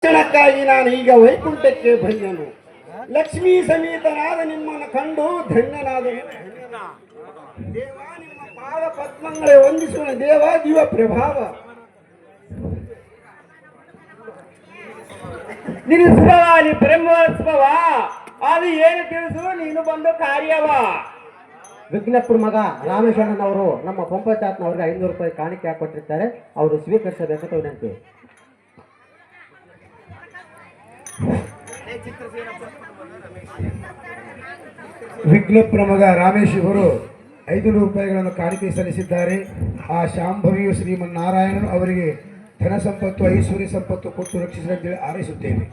ಕ್ಷಣಕ್ಕಾಗಿ ನಾನು ಈಗ ವೈಕುಂಠಕ್ಕೆ ಬಂದನು. ಲಕ್ಷ್ಮೀ ಸಮೇತನಾದ ನಿಮ್ಮನ್ನು ಕಂಡು ಧನ್ಯನಾದನು. ದೇವ ನಿಮ್ಮ ಪಾದ ಪದ್ಮಗಳೇ ವಂದಿಸುವ ದೇವ ದಿವ ಪ್ರಭಾವ. ನಿಲ್ಲಿಸುವ ಬ್ರಹ್ಮೋತ್ಸವ ಅದು ಏನು ತಿಳಿಸು, ನೀನು ಬಂದು ಕಾರ್ಯವ. ವಿಘ್ನಪುರ ಮಗ ರಾಮೇಶ್ವರನವರು ನಮ್ಮ ಪಂಪಚಾತ್ನವ್ರಿಗೆ 500 ರೂಪಾಯಿ ಕಾಣಿಕೆ ಹಾಕೊಟ್ಟಿರ್ತಾರೆ, ಅವರು ಸ್ವೀಕರಿಸಬೇಕಂತ ವಿನಂತಿ. ವಿಘ್ನಪುರ ಮಗ ರಾಮೇಶ್ ಇವರು 500 ರೂಪಾಯಿಗಳನ್ನು ಕಾಣಿಕೆ ಸಲ್ಲಿಸಿದ್ದಾರೆ. ಆ ಶಾಂಭವಿಯು ಶ್ರೀಮನ್ನಾರಾಯಣನು ಅವರಿಗೆ ಧನ ಸಂಪತ್ತು ಐಶ್ವರ್ಯ ಸಂಪತ್ತು ಕೊಟ್ಟು ರಕ್ಷಿಸಲೆಂದೇಳಿ ಹಾರೈಸುತ್ತೇವೆ.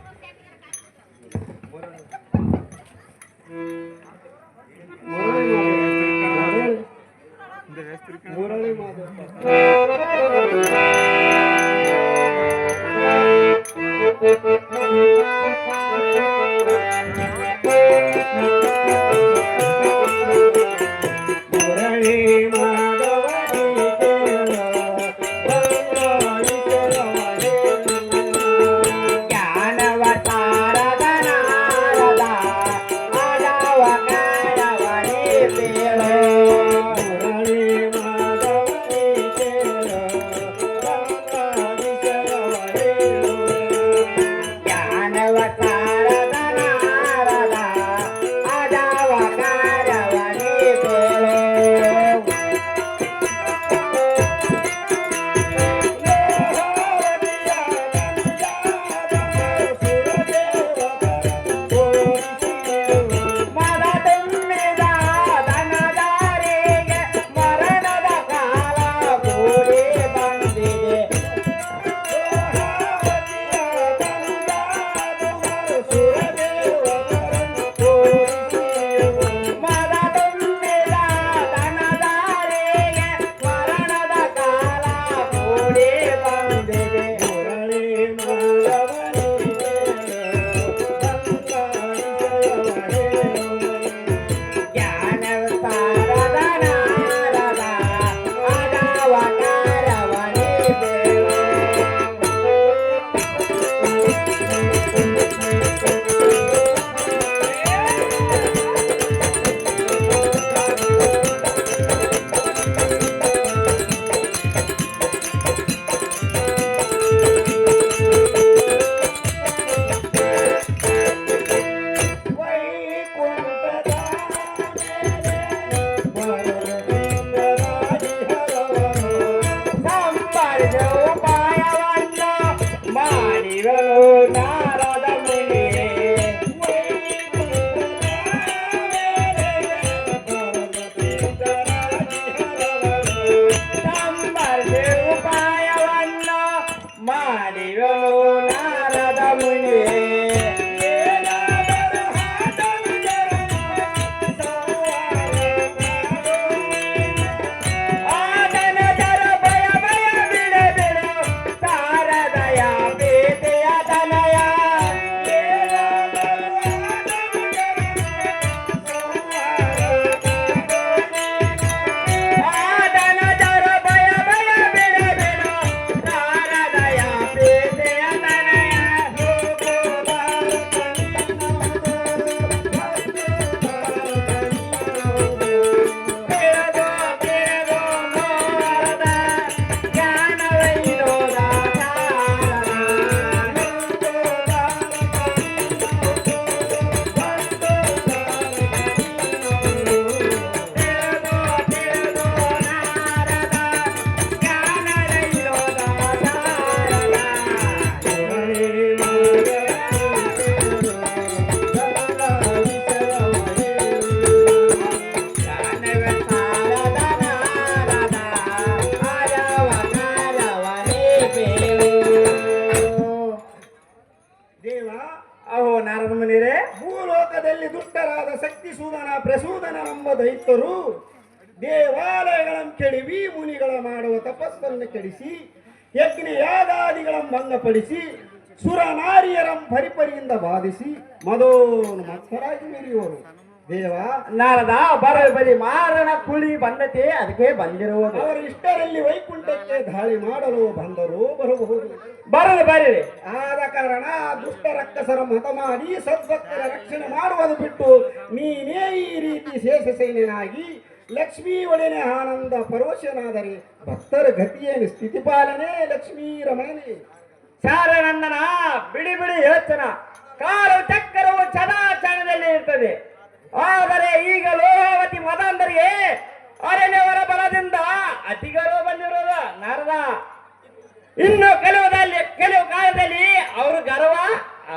ಭೂಲೋಕದಲ್ಲಿ ದುಷ್ಟರಾದ ಶಕ್ತಿ ಸೂದನ ಪ್ರಸೂದನನೆಂಬ ದೈತ್ಯರು ದೇವಾಲಯಗಳನ್ನು ಕೆಡವಿ ಮುನಿಗಳ ಮಾಡುವ ತಪಸ್ಸನ್ನು ಕೆಡಿಸಿ ಯಜ್ಞ ಯಾಗಾದಿಗಳನ್ನು ಭಂಗಪಡಿಸಿ ಸುರ ನಾರಿಯರಂ ಪರಿಪರಿಯಿಂದ ಬಾಧಿಸಿ ಮದೋನ್ಮತ್ತರಾಗಿ ಮೆರೆಯುವರು. ದೇವ ನಾರದ ಬರಬರಿ ಮಾರಣ ಕುಳಿ ಬಂದತೆ ಅದಕ್ಕೆ ಬಂದಿರುವುದು. ಅವರು ಇಷ್ಟರಲ್ಲಿ ವೈಕುಂಠಕ್ಕೆ ದಾಳಿ ಮಾಡಲು ಬಂದರೂ ಬರಬಹುದು. ಬರಲು ಬರೀ ಆದ ಕಾರಣ ದುಷ್ಟ ರಕ್ಕಸರ ಮತ ಮಾಡಿ ಸದ್ಭಕ್ತರ ರಕ್ಷಣೆ ಮಾಡುವುದು ಬಿಟ್ಟು ನೀನೇ ಈ ರೀತಿ ಶೇಷ ಸೈನ್ಯನಾಗಿ ಲಕ್ಷ್ಮೀ ಒಡೆನೆ ಆನಂದ ಪರವಶನಾದರೆ ಭಕ್ತರ ಗತಿಯೇನು ಸ್ಥಿತಿಪಾಲನೆ ಲಕ್ಷ್ಮೀ ರಮಣನೆ. ಶಾರನಂದನ ಬಿಡಿ ಬಿಡಿ ಯೋಚನ ಕಾಲು ಚಕ್ರವು ಚದಾಚರಣದಲ್ಲಿ ಇರ್ತದೆ. ಆದರೆ ಈಗ ಲೋಹಾವತಿ ಮದಂದರಿಗೆ ಅರಣ್ಯವರ ಬಲದಿಂದ ಅತಿಗರು ಬಂದಿರೋದು ನಾರದ. ಇನ್ನು ಕೆಲವು ಕಾಲದಲ್ಲಿ ಅವರು ಗರ್ವ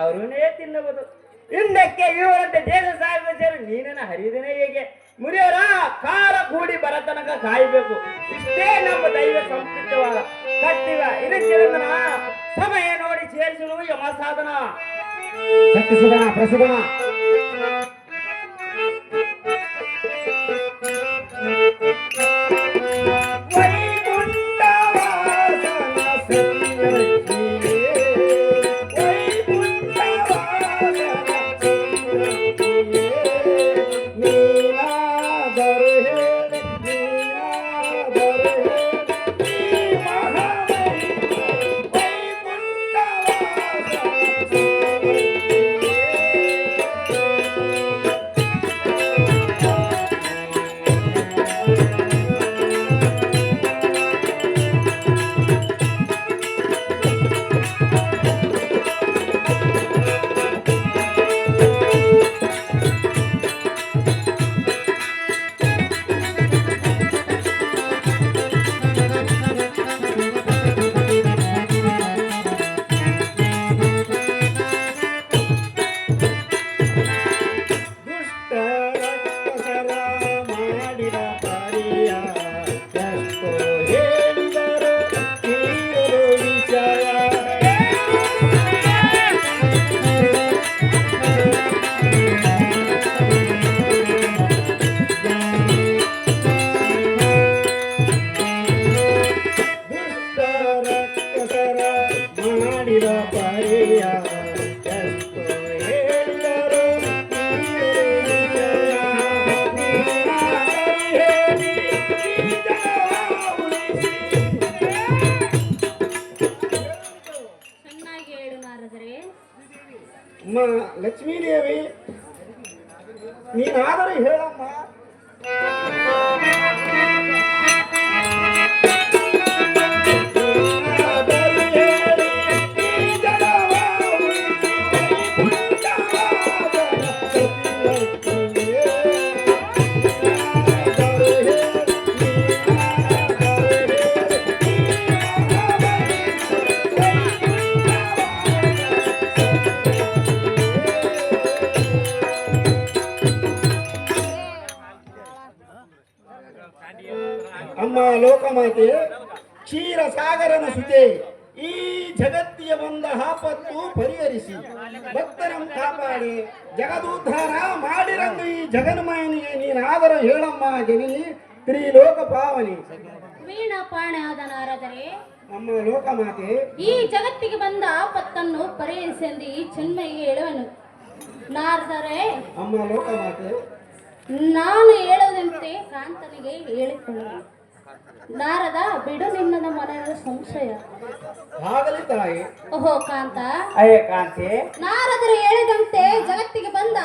ಅವರನ್ನೇ ತಿನ್ನುವುದು. ಹಿಂದಕ್ಕೆ ಇವರಂತೆ ದೇಶ ಸಾರಿದ ಸೇರಿ ನೀನನ್ನ ಹರಿದನೇ ಹೇಗೆ ಮುರಿಯವರ ಕಾಲ ಕೂಡಿ ಬರ ತನಕ ಕಾಯಬೇಕು. ಇಷ್ಟೇ ನಮ್ಮ ದೈವ ಸಂಸ್ಕೃತವಾದ ಕಟ್ಟಿವ ಇದಕ್ಕೆ ಸಮಯ ನೋಡಿ ಸೇರಿಸಲು ಯಮ ಸಾಧನ. ಶಕ್ತಿ ಸುಗಣ ಪ್ರಸುಗಣ ಅಮ್ಮ ಲಕ್ಷ್ಮೀದೇವಿ ನೀನಾದರೂ ಹೇಳಮ್ಮ. ಅಮ್ಮ ಲೋಕಮಾತೆ ಕ್ಷೀರ ಸಾಗರನ ಸುತೆ ಈ ಜಗತ್ತಿಗೆ ಬಂದ ಆಪತ್ತು ಪರಿಹರಿಸಿ ಭಕ್ತರನ್ನು ಕಾಪಾಡಿ ಜಗದುದ್ಧಾರ ಮಾಡಿರಂದು ಈ ಜಗನ್ಮಾಯನಿಗೆ ನೀನಾದರೂ ಹೇಳಮ್ಮ ಜನನಿ ತ್ರಿಲೋಕ ಪಾವನಿ. ವೀಣಾಪಾಣೆ ಆದ ನಾರದರೆ ನಮ್ಮ ಲೋಕಮಾತೆ ಈ ಜಗತ್ತಿಗೆ ಬಂದ ಆಪತ್ತನ್ನು ಪರಿಹರಿಸೆಂದು ಈ ಚೆನ್ಮೈಗೆ ಹೇಳುವನು. ನಾರದರೆ ಅಮ್ಮ ಲೋಕಮಾತೆ ನಾನು ಹೇಳುವುದಂತೆ ಕಾಂತನಿಗೆ ಹೇಳಿಕೊಳ್ಳುವ. ನಾರದ ಬಿಡು ನಿನ್ನದ ಮನೆಯ ಸಂಶಯ. ಆಗಲಿ ತಾಯಿ. ಓಹೋ ಕಾಂತ, ಅಯ್ಯ ಕಾಂತಿ ನಾರದರು ಹೇಳಿದಂತೆ ಜಗತ್ತಿಗೆ ಬಂದ